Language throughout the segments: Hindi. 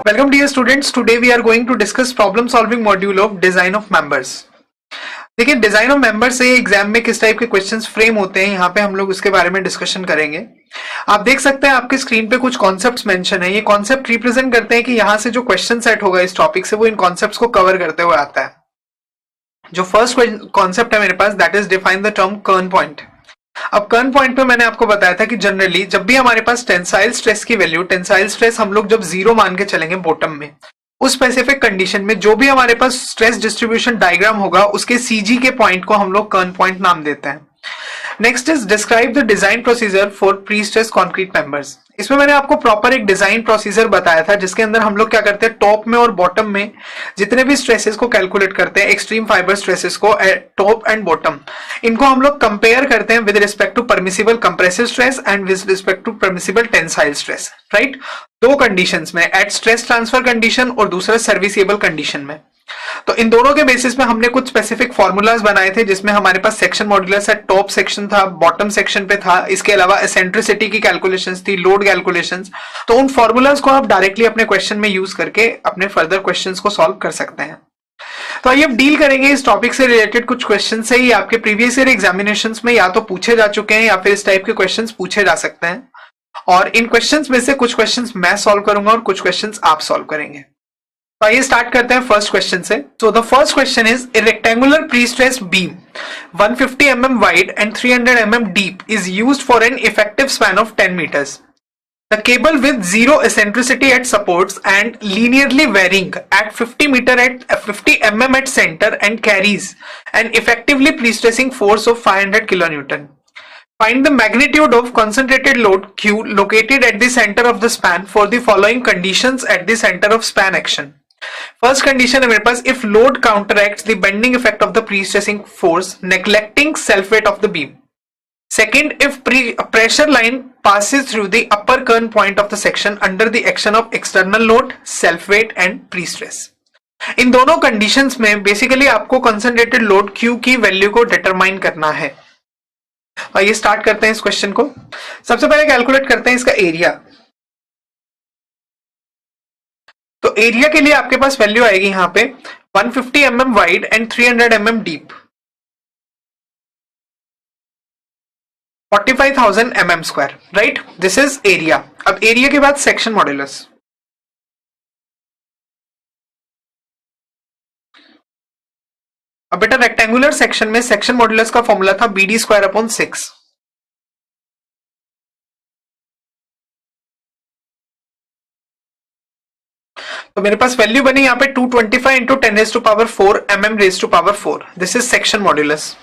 Welcome dear students. Today we are going to discuss problem solving module of design of members. देखिए डिजाइन ऑफ मेंबर से एग्जाम में किस टाइप के क्वेश्चंस फ्रेम होते हैं यहाँ पे हम लोग उसके बारे में डिस्कशन करेंगे। आप देख सकते हैं आपके स्क्रीन पे कुछ कॉन्सेप्ट्स मेंशन है। ये कॉन्सेप्ट रिप्रेजेंट करते हैं कि यहाँ से जो क्वेश्चन सेट होगा इस टॉपिक से वो इन कॉन्सेप्ट्स को कवर करते हुए आता है। जो फर्स्ट कॉन्सेप्ट है मेरे पास that is define the term kern point. अब कर्न पॉइंट पे मैंने आपको बताया था कि जनरली जब भी हमारे पास टेंसाइल स्ट्रेस की वैल्यू, टेंसाइल स्ट्रेस हम लोग जब जीरो मान के चलेंगे बॉटम में, उस स्पेसिफिक कंडीशन में जो भी हमारे पास स्ट्रेस डिस्ट्रीब्यूशन डायग्राम होगा उसके सीजी के पॉइंट को हम लोग कर्न पॉइंट नाम देते हैं। Next is describe the design procedure for pre stress concrete members. इसमें मैंने आपको प्रॉपर एक डिजाइन प्रोसीजर बताया था जिसके अंदर हम लोग क्या करते हैं, टॉप में और बॉटम में जितने भी स्ट्रेसेस को कैलकुलेट करते हैं, एक्सट्रीम फाइबर स्ट्रेसेस को टॉप एंड बॉटम, इनको हम लोग कंपेयर करते हैं with respect to permissible compressive stress and with respect to permissible tensile stress. Right, दो कंडीशंस में, एट स्ट्रेस ट्रांसफर कंडीशन और दूसरा सर्विसेबल कंडीशन में। तो इन दोनों के बेसिस में हमने कुछ स्पेसिफिक फॉर्मूलाज बनाए थे जिसमें हमारे पास सेक्शन मॉड्यूलस है, टॉप सेक्शन था, बॉटम सेक्शन पे था, इसके अलावा एसेंट्रिसिटी की कैलकुलेशंस थी, लोड कैलकुलेशंस। तो उन फॉर्मूलाज को आप डायरेक्टली अपने क्वेश्चन में यूज करके अपने फर्दर क्वेश्चंस को सॉल्व कर सकते हैं। तो आइए अब डील करेंगे इस टॉपिक से रिलेटेड कुछ क्वेश्चन से। ही आपके प्रीवियस ईयर एग्जामिनेशंस में या तो पूछे जा चुके हैं या फिर इस टाइप के क्वेश्चंस पूछे जा सकते हैं, और इन क्वेश्चंस में से कुछ क्वेश्चंस मैं सॉल्व करूंगा और कुछ क्वेश्चंस आप सॉल्व करेंगे। तो आइए स्टार्ट करते हैं फर्स्ट क्वेश्चन से। So the first question is A rectangular pre-stress beam 150 mm wide and 300 mm deep is used for an effective span of 10 meters. The cable with zero eccentricity at supports and linearly varying at 50 mm at center and carries an effectively pre-stressing force of 500 kilonewton. Find the magnitude of concentrated load Q located at the center of the span for the following conditions at the center of span action. First condition है मेरे पास, if load counteracts the bending effect of the pre-stressing force neglecting self weight of the beam. Second, if pressure line passes through the upper curn point of the section under the action of external load, self weight and pre-stress. इन दोनों कंडीशंस में बेसिकली आपको कंसंट्रेटेड लोड Q की वैल्यू को डिटरमाइन करना है। आइए स्टार्ट करते हैं इस क्वेश्चन को। सबसे पहले कैलकुलेट करते हैं इसका एरिया। तो एरिया के लिए आपके पास वैल्यू आएगी यहां पे 150 mm wide and 300 mm deep, 45,000 mm square. Right, this is area. अब एरिया के बाद सेक्शन मॉड्यूलस। अब बेटा रेक्टेंगुलर सेक्शन में सेक्शन मॉड्यूलस का फॉर्मूला था BD स्क्वायर अपॉन 6। तो मेरे पास वैल्यू बनी यहां पे 225 into 10⁴ mm⁴। This is section modulus.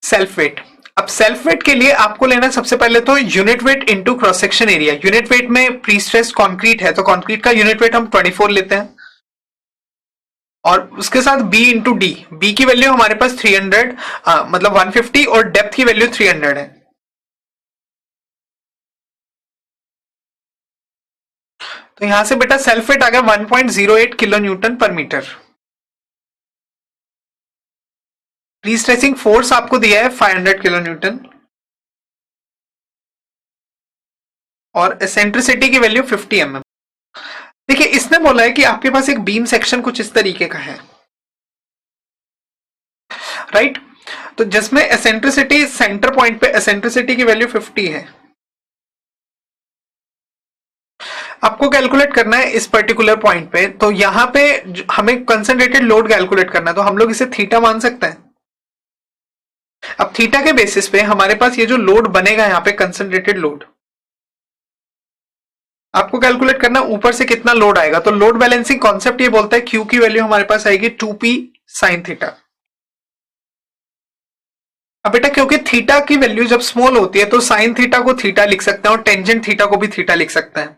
Self weight. अब सेल्फ वेट के लिए आपको लेना सबसे पहले तो unit weight into cross section area. Unit weight में प्री स्ट्रेस कॉन्क्रीट है तो कॉन्क्रीट का यूनिट वेट हम 24 लेते हैं, और उसके साथ B इंटू डी। बी की वैल्यू हमारे पास 300 मतलब 150 और डेप्थ की वैल्यू 300 है। तो यहां से बेटा सेल्फ वेट आ गया 1.08 kilo newton per metre. Pre stressing force आपको दिया है 500 किलो न्यूटन और एसेंट्रिसिटी की वैल्यू 50 mm। देखिए इसने बोला है कि आपके पास एक बीम सेक्शन कुछ इस तरीके का है। राइट, तो जिसमें एसेंट्रिसिटी सेंटर पॉइंट पे एसेंट्रिसिटी की वैल्यू 50 है। आपको कैलकुलेट करना है इस पर्टिकुलर पॉइंट पे, तो यहां पे हमें कंसंट्रेटेड लोड कैलकुलेट करना है, तो हम लोग इसे थीटा मान सकते हैं। अब थीटा के बेसिस पे हमारे पास ये जो लोड बनेगा यहाँ पे कंसंट्रेटेड लोड, आपको कैलकुलेट करना ऊपर से कितना लोड आएगा। तो लोड बैलेंसिंग कॉन्सेप्ट ये बोलता है Q की वैल्यू हमारे पास आएगी 2P sin थीटा। अब बेटा क्योंकि थीटा की वैल्यू जब स्मॉल होती है तो साइन थीटा को थीटा लिख सकते हैं और टेंजेंट थीटा को भी थीटा लिख सकते हैं।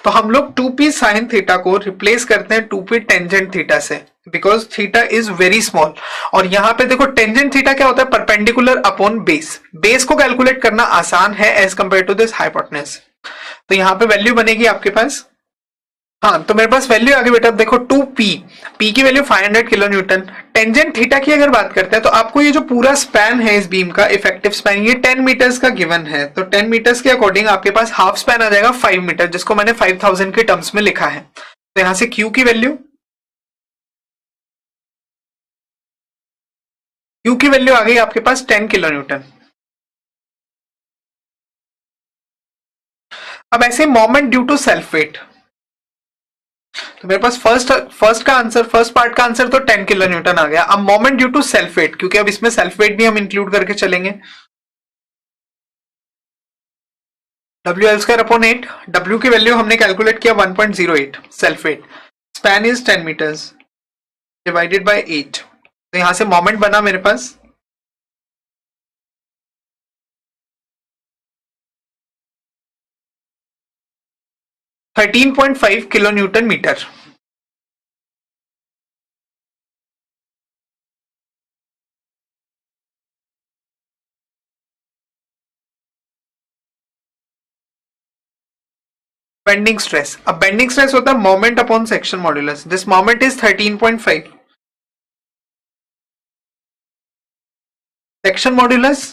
तो हम लोग 2P sin थीटा को रिप्लेस करते हैं 2P टेंजेंट थीटा से, because theta is very small. और यहां पे देखो टेंजेंट थीटा क्या होता है, परपेंडिकुलर अपॉन बेस। बेस को कैलकुलेट करना आसान है as compare to this hypotenuse. तो यहां पे वैल्यू बनेगी आपके पास हाँ, तो मेरे पास वैल्यू आ गई बेटा, देखो 2p, p की value 500 kilo Newton. Tangent theta की अगर बात करते हैं तो आपको ये जो पूरा स्पैन है इस बीम का, इफेक्टिव स्पैन, ये 10 मीटर्स का गिवन है। तो 10 मीटर्स के अकॉर्डिंग आपके पास हाफ स्पैन आ जाएगा 5 मीटर, जिसको मैंने 5000 के टर्म्स में लिखा है। तो यहां से Q की वैल्यू आ गई आपके पास 10 किलो न्यूटन। अब ऐसे moment due to self weight, तो मेरे पास फर्स्ट पार्ट का आंसर तो 10 किलो न्यूटन आ गया। अब moment due to self weight, क्योंकि अब इसमें सेल्फ वेट भी हम इंक्लूड करके चलेंगे। WL² / 8, W की वैल्यू हमने कैलकुलेट किया 1.08 self weight, span is 10 metres divided by 8। तो यहां से मोमेंट बना मेरे पास 13.5 kilo newton metre. Bending stress, अब बेंडिंग स्ट्रेस होता है moment upon section modulus, this moment is 13.5, section modulus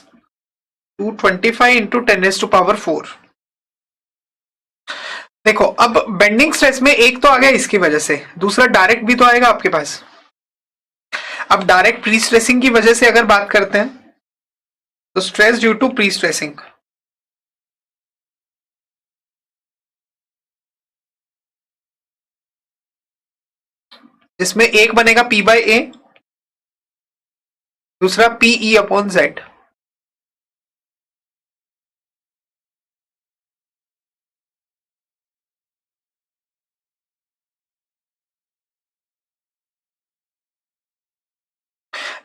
225 into 10⁴। देखो अब बेंडिंग स्ट्रेस में एक तो आ गया इसकी वजह से, दूसरा डायरेक्ट भी तो आएगा आपके पास। अब डायरेक्ट प्री स्ट्रेसिंग की वजह से अगर बात करते हैं तो stress due to pre stressing, जिसमें एक बनेगा P/A, दूसरा PE/Z।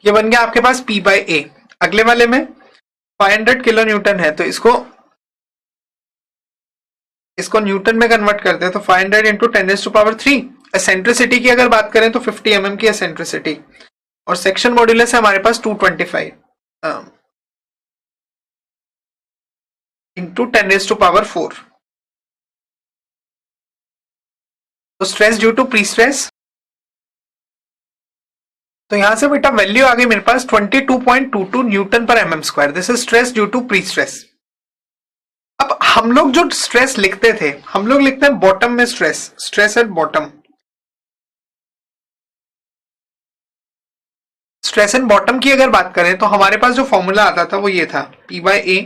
ये बन गया आपके पास P/A। अगले वाले में 500 किलो न्यूटन है, तो इसको न्यूटन में कन्वर्ट करते हैं तो 500 इंटू 10⁻3। एसेंट्रिसिटी की अगर बात करें तो 50 mm की एसेंट्रिसिटी, और सेक्शन मॉड्यूलस है हमारे पास 225 इंटू 10⁴। तो stress due to pre stress, तो यहां से बेटा वैल्यू आ गई मेरे पास 22.22 newton per mm²। This is stress due to pre stress. अब हम लोग जो स्ट्रेस लिखते थे, हम लोग लिखते हैं बॉटम में stress at bottom. Stress and bottom की अगर बात करें तो हमारे पास जो फॉर्मूला आता था वो ये था, P/A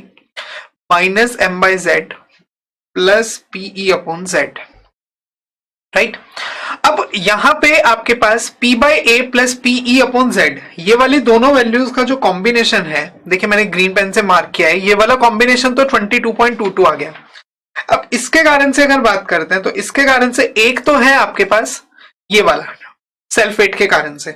minus M/Z plus PE/Z, right. अब यहां पे आपके पास P/A प्लस PE/Z, ये वाली दोनों वैल्यूज का जो कॉम्बिनेशन है, देखिए मैंने ग्रीन पेन से मार्क किया है, ये वाला कॉम्बिनेशन तो 22.22 आ गया। अब इसके कारण से अगर बात करते हैं तो इसके कारण से एक तो है आपके पास ये वाला सेल्फ वेट के कारण से,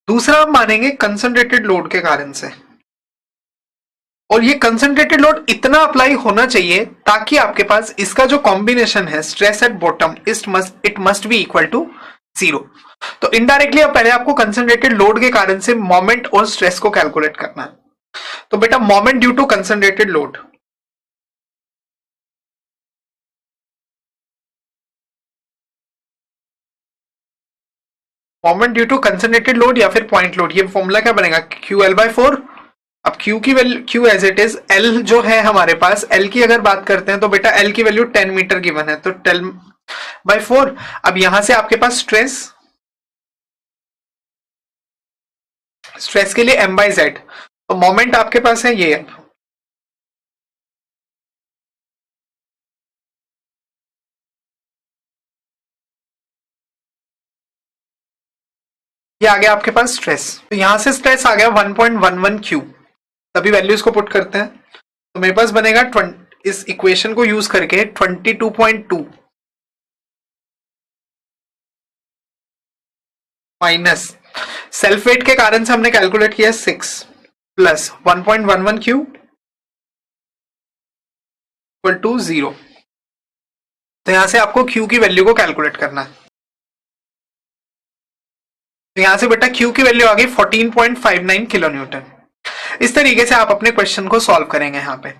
दूसरा हम मानेंगे कंसंट्रेटेड लोड के कारण से। और ये कंसंट्रेटेड लोड इतना अप्लाई होना चाहिए ताकि आपके पास इसका जो कॉम्बिनेशन है stress at bottom it must be equal to 0। तो इनडायरेक्टली अब पहले आपको कंसंट्रेटेड लोड के कारण से मोमेंट और स्ट्रेस को कैलकुलेट करना है। तो बेटा moment due to concentrated load, moment due to concentrated load या फिर पॉइंट लोड, ये फॉर्मूला क्या बनेगा, QL/4। अब Q की value, Q as it is, L जो है हमारे पास, L की अगर बात करते हैं तो बेटा L की वैल्यू 10 मीटर गिवन है, तो 10/4। अब यहां से आपके पास स्ट्रेस के लिए M/Z, तो मोमेंट आपके पास है ये, ये आ गया आपके पास स्ट्रेस। तो यहां से स्ट्रेस आ गया 1.11 Q। सभी वैल्यूज को पुट करते हैं तो मेरे पास बनेगा इस इक्वेशन को यूज करके 22.2 माइनस सेल्फ वेट के कारण से हमने कैलकुलेट किया 6 प्लस 1.11 Q इक्वल टू 0। तो यहां से आपको Q की वैल्यू को कैलकुलेट करना है। तो यहां से बेटा Q की वैल्यू आ गई 14.59 किलो न्यूटन। इस तरीके से आप अपने क्वेश्चन को सॉल्व करेंगे यहाँ पे।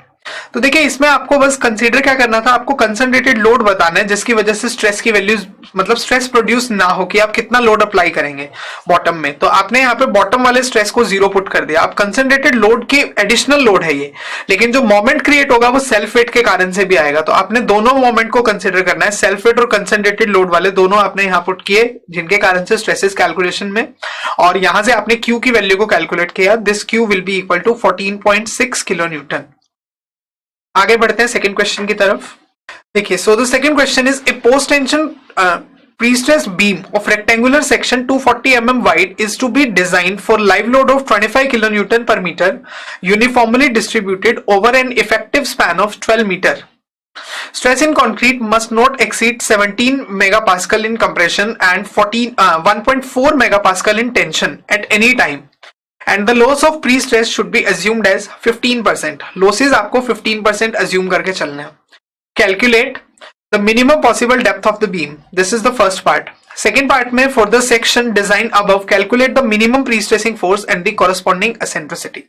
तो देखिए इसमें आपको बस कंसीडर क्या करना था, आपको कंसंट्रेटेड लोड बताना है जिसकी वजह से स्ट्रेस की वैल्यूज मतलब स्ट्रेस प्रोड्यूस ना हो कि आप कितना लोड अप्लाई करेंगे बॉटम में। तो आपने यहाँ पे बॉटम वाले स्ट्रेस को 0 पुट कर दिया। आप कंसंट्रेटेड लोड की एडिशनल लोड है ये, लेकिन जो मोमेंट क्रिएट होगा वो सेल्फ वेट के कारण से भी आएगा। तो आपने दोनों मोमेंट को कंसिडर करना है, सेल्फ वेट और कंसंट्रेटेड लोड वाले दोनों आपने यहाँ पुट किए जिनके कारण से स्ट्रेसेस कैलकुलेशन में, और यहां से आपने क्यू की वैल्यू को कैलकुलेट किया। This Q will be equal to 14.6 kilo newton. आगे बढ़ते हैं सेकंड क्वेश्चन की तरफ। देखिए so the second question is a post tension pre-stressed beam of rectangular section 240 mm wide is to be designed for live load of 25 kilonewton per meter uniformly distributed over an effective span of 12 meter. Stress in concrete must not exceed 17 megapascal in compression and 1.4 megapascal in tension at any time. And the loss of pre-stress should be assumed as 15%. Losses आपको 15% assume करके चलने हैं. Calculate the minimum possible depth of the beam. This is the first part. Second part में for the section designed above, calculate the minimum pre-stressing force and the corresponding eccentricity.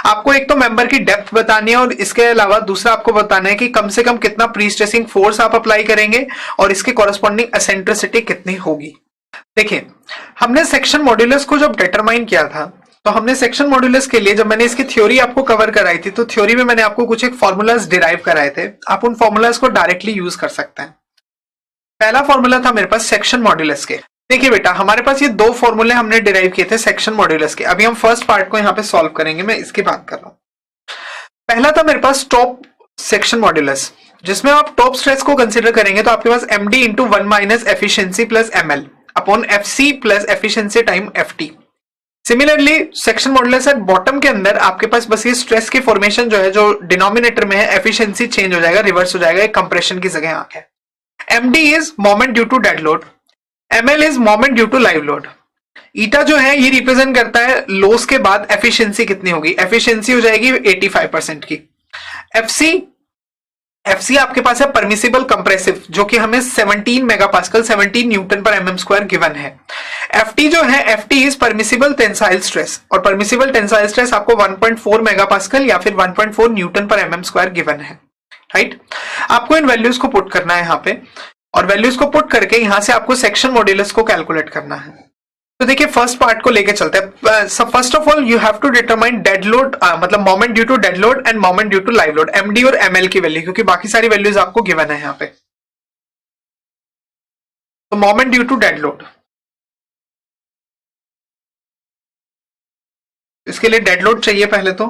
आपको एक तो मेंबर की डेप्थ बतानी है और इसके अलावा दूसरा आपको बताना है कि कम से कम कितना प्री-स्ट्रेसिंग फोर्स आप अप्लाई करेंगे और इसके कॉरस्पॉन्डिंग एसेंट्रिसिटी कितनी होगी। देखिए हमने सेक्शन मॉड्यूलस को जब डिटरमाइन किया था तो हमने सेक्शन मॉड्यूलस के लिए जब मैंने इसकी थ्योरी आपको कवर कराई थी तो थ्योरी में मैंने आपको कुछ एक फॉर्मूलाज डिराइव कराए थे। आप उन फॉर्मूलाज को डायरेक्टली यूज कर सकते हैं। पहला फॉर्मूला था मेरे पास सेक्शन मॉड्यूलस के। देखिए बेटा हमारे पास ये दो फॉर्मूले हमने डिराइव किए थे सेक्शन मॉड्यूलस के। अभी हम फर्स्ट पार्ट को यहाँ पे सॉल्व करेंगे, मैं इसकी बात कर रहा हूँ। पहला था मेरे पास टॉप सेक्शन मॉड्यूलस, जिसमें आप टॉप स्ट्रेस को कंसिडर करेंगे तो आपके पास md into 1 minus efficiency plus ml upon fc plus efficiency time ft। Similarly section modulus at bottom के अंदर आपके पास बस ये स्ट्रेस की फॉर्मेशन जो है जो डिनोमिनेटर में है एफिशिएंसी चेंज हो जाएगा, रिवर्स हो जाएगा, एक कंप्रेशन की जगह आके। md is moment due to dead load, ml is moment due to live load. Eta जो है ये रिप्रेजेंट करता है लॉस के बाद एफिशिएंसी कितनी होगी, एफिशिएंसी हो जाएगी 85% की। एफसी आपके पास है परमिसिबल कंप्रेसिव जो कि हमें 17 मेगापास्कल 17 न्यूटन पर mm स्क्वायर गिवन है। एफटी जो है FT is permissible tensile stress, और परमिसिबल टेंसाइल स्ट्रेस आपको 1.4 मेगापास्कल या फिर 1.4 न्यूटन पर mm स्क्वायर गिवन है, राइट। आपको इन वैल्यूज को पुट करना है यहाँ पे, और वैल्यूज को पुट करके यहां से आपको सेक्शन मॉड्यूलस को कैलकुलेट करना है। तो देखिए फर्स्ट पार्ट को लेके चलते हैं। First of all you have to determine dead load मतलब moment due to dead load and moment due to live load, MD और एमएल की वैल्यू, क्योंकि बाकी सारी वैल्यूज आपको गिवन है यहाँ पे। तो moment due to dead load, इसके लिए डेड लोड चाहिए पहले। तो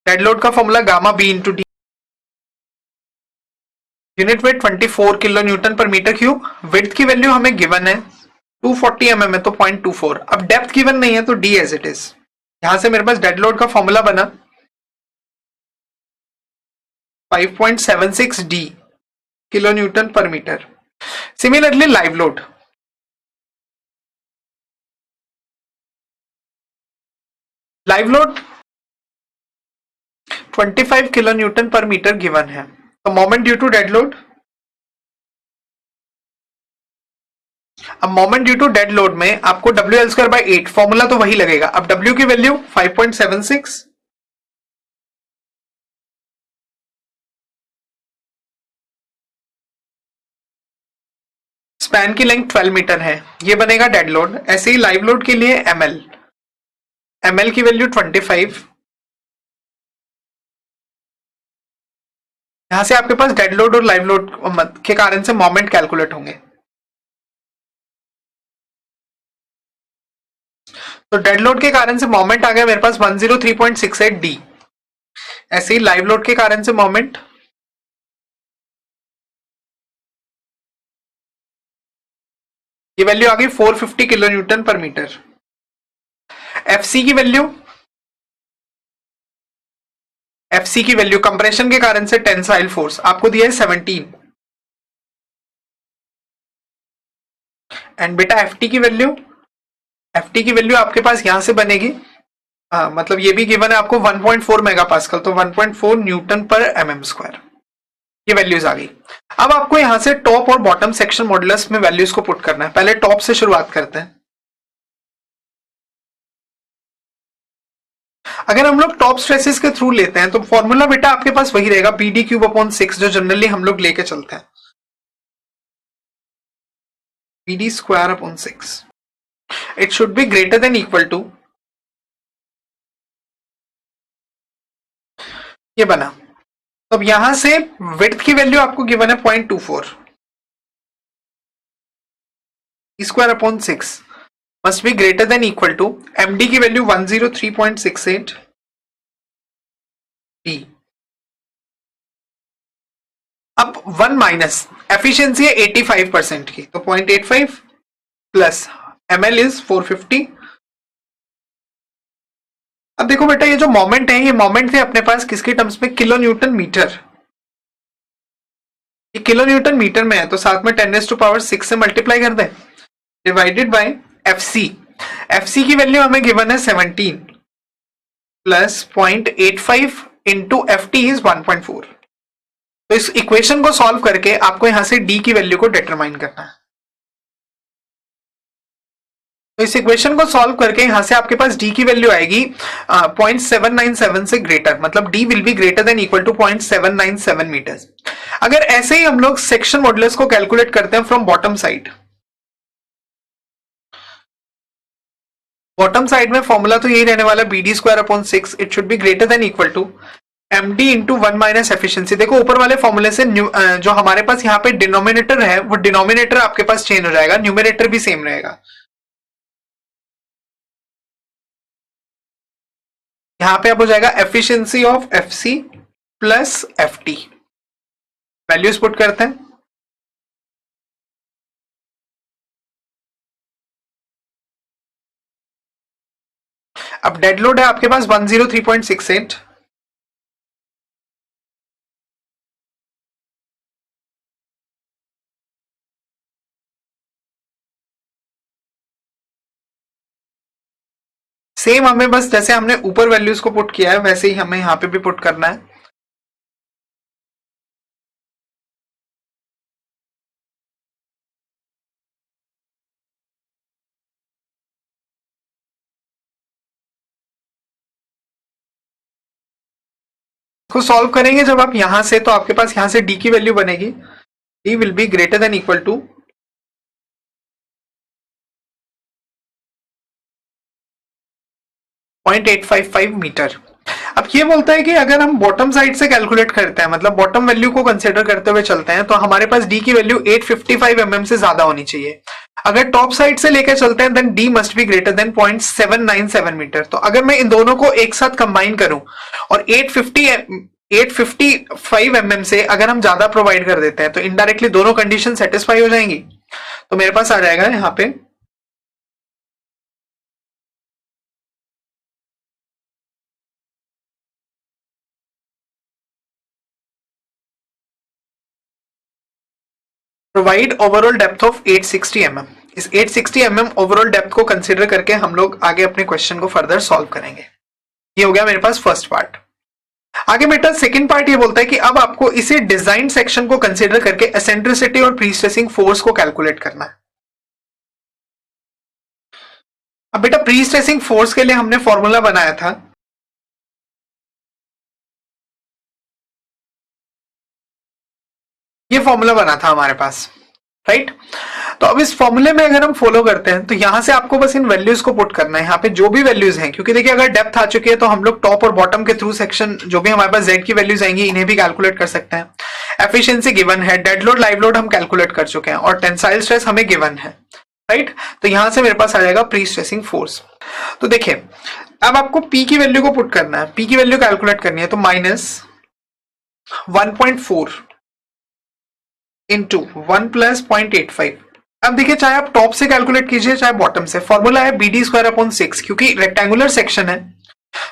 डेड लोड का formula gamma B into D, unit weight 24 kilo newton per metre cube. Width की वैल्यू हमें गिवन है 240 mm है तो 0.24। अब डेप्थ गिवन नहीं है तो डी एज इट इज। यहां से मेरे पास डेड लोड का फॉर्मूला बना 5.76 D kilo newton per metre. Similarly live load, live load 25 kilo newton per metre given है। तो moment due to dead load, अब moment due to dead load में आपको WL²/8 फॉर्मूला तो वही लगेगा। अब W की वैल्यू 5.76, स्पैन की लेंथ 12 मीटर है, ये बनेगा डेड लोड। ऐसे ही लाइव लोड के लिए ML की वैल्यू 25। यहां से आपके पास डेड लोड और लाइव लोड के कारण से मोमेंट कैलकुलेट होंगे। तो डेड लोड के कारण से मोमेंट आ गया मेरे पास 103.68 डी। ऐसे ही लाइव लोड के कारण से मोमेंट ये वैल्यू आ गई 450 kilo newton per metre. FC की वैल्यू कंप्रेशन के कारण से टेंसाइल फोर्स आपको दिया है 17। एंड बेटा एफटी की वैल्यू आपके पास यहां से बनेगी, मतलब ये भी गिवन है आपको 1.4 मेगापास्कल, तो 1.4 न्यूटन पर mm स्क्वायर। ये वैल्यूज आ गई। अब आपको यहां से टॉप और बॉटम सेक्शन मॉड्यूलस में वैल्यूज को पुट करना है। पहले टॉप से शुरुआत करते हैं। अगर हम लोग टॉप स्ट्रेसेस के थ्रू लेते हैं तो फॉर्मूला बेटा आपके पास वही रहेगा, BD क्यूब अपॉन 6, जो जनरली हम लोग लेके चलते हैं, BD square upon 6. It should be greater than equal to, ये बना. तो अब यहां से विड्थ की वैल्यू आपको गिवन है 0.24, square upon 6 must be greater than equal to, MD की वैल्यू 103.68 D. अब 1 माइनस एफिशिएंसी है 85% की, तो 0.85 प्लस ml इज 450. अब देखो बेटा ये जो मोमेंट है, ये मोमेंट थे अपने पास किसके टर्म्स में, किलो न्यूटन मीटर. ये किलो न्यूटन मीटर में है, तो साथ में 10⁻⁶ से मल्टीप्लाई कर दें, डिवाइडेड बाय FC. FC की वैल्यू हमें गिवन है 17 प्लस 0.85 इंटू FT इज 1.4. तो इस इक्वेशन को सॉल्व करके आपको यहां से D की वैल्यू को डिटरमाइन करना है. तो इस इक्वेशन को सॉल्व करके यहां से आपके पास D की वैल्यू आएगी 0.797 से ग्रेटर, मतलब D will be greater than equal to 0.797 metres. अगर ऐसे ही हम लोग सेक्शन मॉडुलस को कैलकुलेट करते हैं from bottom side, bottom side में फॉर्मूला तो यही रहने वाला, BD square upon 6, it should be greater than equal to MD into 1 minus efficiency. देखो ऊपर वाले फॉर्मूले से जो हमारे पास यहाँ पे डिनोमिनेटर है, वो डिनोमिनेटर आपके पास चेंज हो जाएगा, न्यूमिनेटर भी सेम रहेगा. यहां पे अब हो जाएगा efficiency of FC plus FT. Values put करते हैं. अब डेड लोड है आपके पास 103.68, सेम हमें बस जैसे हमने ऊपर वैल्यूज को पुट किया है वैसे ही हमें यहां पे भी पुट करना है. इसको सॉल्व करेंगे जब आप यहां से, तो आपके पास यहां से D की वैल्यू बनेगी, D will be greater than equal to 0.855 metre. अब ये बोलता है कि अगर हम बॉटम साइड से कैलकुलेट करते हैं, मतलब बॉटम वैल्यू को कंसीडर करते हुए चलते हैं, तो हमारे पास D की वैल्यू 855 mm से ज्यादा होनी चाहिए. अगर टॉप साइड से लेकर चलते हैं then D must be greater than 0.797 metres. तो अगर मैं इन दोनों को एक साथ कंबाइन करूं और 855 mm से अगर हम ज्यादा प्रोवाइड कर देते हैं, तो इनडायरेक्टली दोनों कंडीशन सेटिस्फाई हो जाएंगी. तो मेरे पास आ जाएगा यहाँ पे provide overall depth of 860 mm. इस 860 mm ओवरऑल डेप्थ को कंसीडर करके हम लोग आगे अपने क्वेश्चन को फर्दर सॉल्व करेंगे. ये हो गया मेरे पास फर्स्ट पार्ट. आगे बेटा सेकंड पार्ट ये बोलता है कि अब आपको इसे डिजाइन सेक्शन को कंसीडर करके एसेंट्रिसिटी और प्रीस्ट्रेसिंग फोर्स को कैलकुलेट करना है. अब बेटा प्रीस्ट्रेसिंग फोर्स के लिए हमने फॉर्मूला बनाया था, ये फॉर्मूला बना था हमारे पास, राइट. तो अब इस फॉर्मूले में अगर हम फॉलो करते हैं तो यहां से आपको बस इन वैल्यूज को पुट करना है, यहाँ पे जो भी वैल्यूज हैं, क्योंकि देखिए अगर डेप्थ आ चुकी है तो हम लोग टॉप और बॉटम के थ्रू सेक्शन जो भी हमारे पास Z की वैल्यूज आएंगी इन्हें भी कैलकुलेट कर सकते हैं. एफिशिएंसी गिवन है, डेड लोड लाइव लोड हम कैलकुलेट कर चुके हैं, और टेंसाइल स्ट्रेस हमें गिवन है, राइट. तो यहां से मेरे पास आ जाएगा प्री स्ट्रेसिंग फोर्स. तो देखिए अब आपको P की वैल्यू को पुट करना है, P की वैल्यू कैलकुलेट करनी है, तो -1.4 इंटू 1 प्लस 0.85. अब देखिए चाहे आप टॉप से कैलकुलेट कीजिए चाहे बॉटम से, फॉर्मूला है BD स्क्वायर अपॉन 6. क्योंकि रेक्टेंगुलर सेक्शन है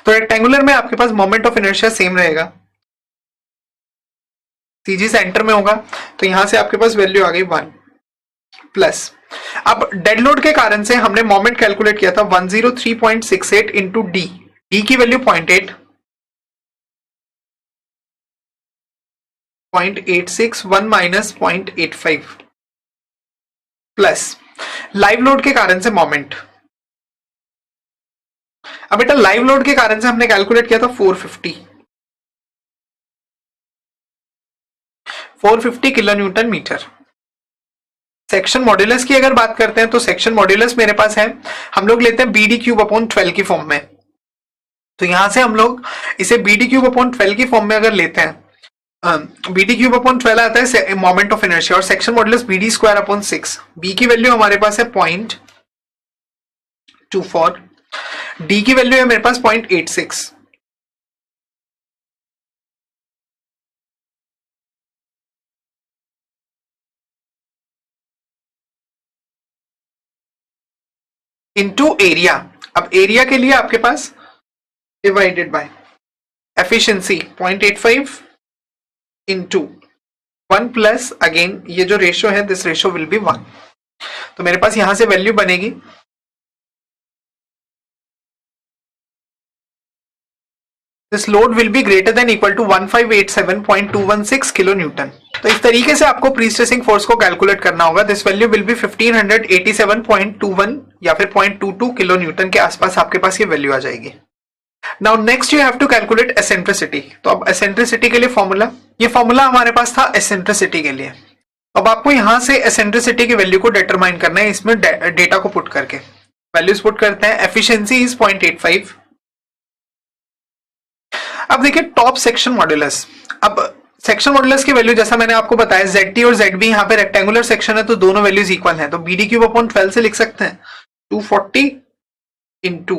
तो रेक्टेंगुलर में आपके पास मोमेंट ऑफ इनर्शिया सेम रहेगा, CG सेंटर में होगा, तो यहां से आपके पास वैल्यू आ गई 1 प्लस. अब डेड लोड के कारण से हमने मोमेंट कैलकुलेट किया था 103.68 इंटू D की value 0.8, 0.86, 1 minus 0.85 plus live load के कारण से मोमेंट. अब बेटा लाइव लोड के कारण से हमने कैलकुलेट किया था 450 kilo newton metre. Section modulus की अगर बात करते हैं तो सेक्शन मॉड्यूलस मेरे पास है, हम लोग लेते हैं बीडी क्यूब अपॉन 12 की फॉर्म में। तो यहां से हम लोग इसे बीडी क्यूब अपॉन 12 की फॉर्म में अगर लेते हैं, बीडी क्यूब अपॉन 12 आता है मोमेंट ऑफ इनर्शिया, और section modulus BD square upon 6। B की वैल्यू हमारे पास है 0.24, डी की वैल्यू है मेरे पास 0.86। Into area. अब एरिया के लिए आपके पास divided by efficiency 0.85 into 1 plus again ये जो रेशियो है दिस रेशियो विल बी 1। तो मेरे पास यहां से वैल्यू बनेगी this load will be greater than equal to 1587.216 kilo newton. तो इस तरीके से आपको प्री स्ट्रेसिंग फोर्स को कैलकुलेट करना होगा। दिस वैल्यू विल बी 1587.21 या फिर 0.22 किलो न्यूटन के आसपास आपके पास ये वैल्यू आ जाएगी। Now next you have to calculate eccentricity. तो अब एसेंट्रिसिटी के लिए फॉर्मूला, ये फॉर्मूला हमारे पास था एसेंट्रिसिटी के लिए। अब आपको यहां से एसेंट्रिसिटी की वैल्यू को डिटरमाइन करना है, इसमें डेटा को पुट करके वैल्यूज पुट करते हैं। Efficiency is 0.85। अब देखिए टॉप सेक्शन मॉड्यूलस। अब सेक्शन मॉड्यूलस की वैल्यू जैसा मैंने आपको बताया ZT और ZB यहाँ पे रेक्टेंगुलर सेक्शन है तो दोनों वैल्यूज इक्वल हैं, तो BD क्यूब अपॉन 12 से लिख सकते हैं 240 into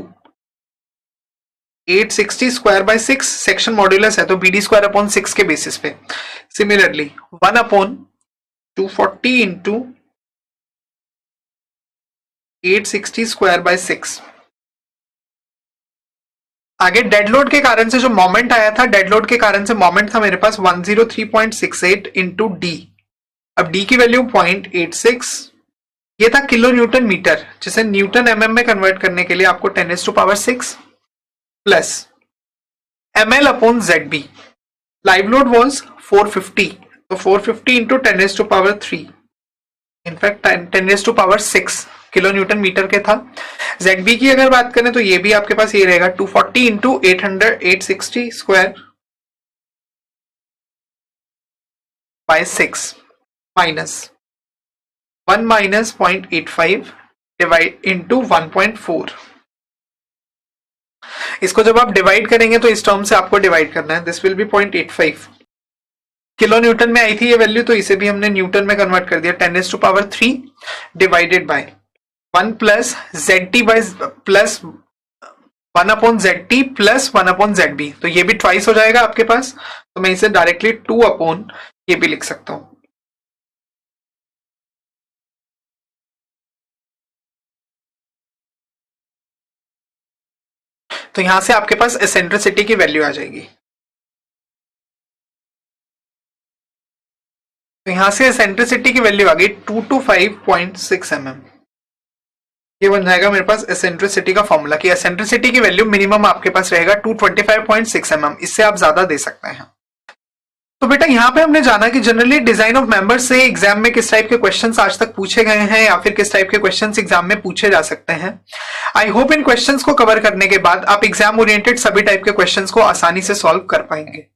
860 square by 6 section modulus है तो BD स्क्वायर अपॉन 6 के बेसिस पे। Similarly 1 upon 240 into 860 square by 6। आगे डेड लोड के कारण से जो मोमेंट आया था, डेड लोड के कारण से मोमेंट था मेरे पास 103.68 इंटू डी। अब डी की वैल्यू 0.86, ये था किलो न्यूटन मीटर, जिसे न्यूटन एमएम में कन्वर्ट करने के लिए आपको 10⁶ plus ml upon ZB। Live load was 450, तो 450 into 10⁻3 in fact 10⁶ kilo newton metre के था। ZB की अगर बात करें तो ये भी आपके पास ये रहेगा 240 into 860 square by 6 minus 1 minus 0.85 divide into 1.4। इसको जब आप डिवाइड करेंगे तो इस टर्म से आपको डिवाइड करना है। This will be 0.85। Kilo Newton में आई थी ये वैल्यू, तो इसे भी हमने न्यूटन में कन्वर्ट कर दिया 10⁻3 divided by 1 plus ZT by plus 1 upon ZT plus 1 upon ZB। तो ये भी ट्वाइस हो जाएगा आपके पास, तो मैं इसे डायरेक्टली 2 अपॉन ये भी लिख सकता हूं। तो यहां से आपके पास एसेंट्रिसिटी की वैल्यू आ जाएगी। तो यहां से एसेंट्रिसिटी की वैल्यू आ गई 225.6 mm। ये बन जाएगा मेरे पास एसेंट्रिसिटी का फॉर्मूला कि एसेंट्रिसिटी की वैल्यू मिनिमम आपके पास रहेगा 225.6 mm, इससे आप ज्यादा दे सकते हैं। तो बेटा यहाँ पे हमने जाना कि जनरली डिजाइन ऑफ मेंबर्स से एग्जाम में किस टाइप के क्वेश्चंस आज तक पूछे गए हैं या फिर किस टाइप के क्वेश्चंस एग्जाम में पूछे जा सकते हैं। आई होप इन क्वेश्चंस को कवर करने के बाद आप एग्जाम ओरिएंटेड सभी टाइप के क्वेश्चंस को आसानी से सॉल्व कर पाएंगे।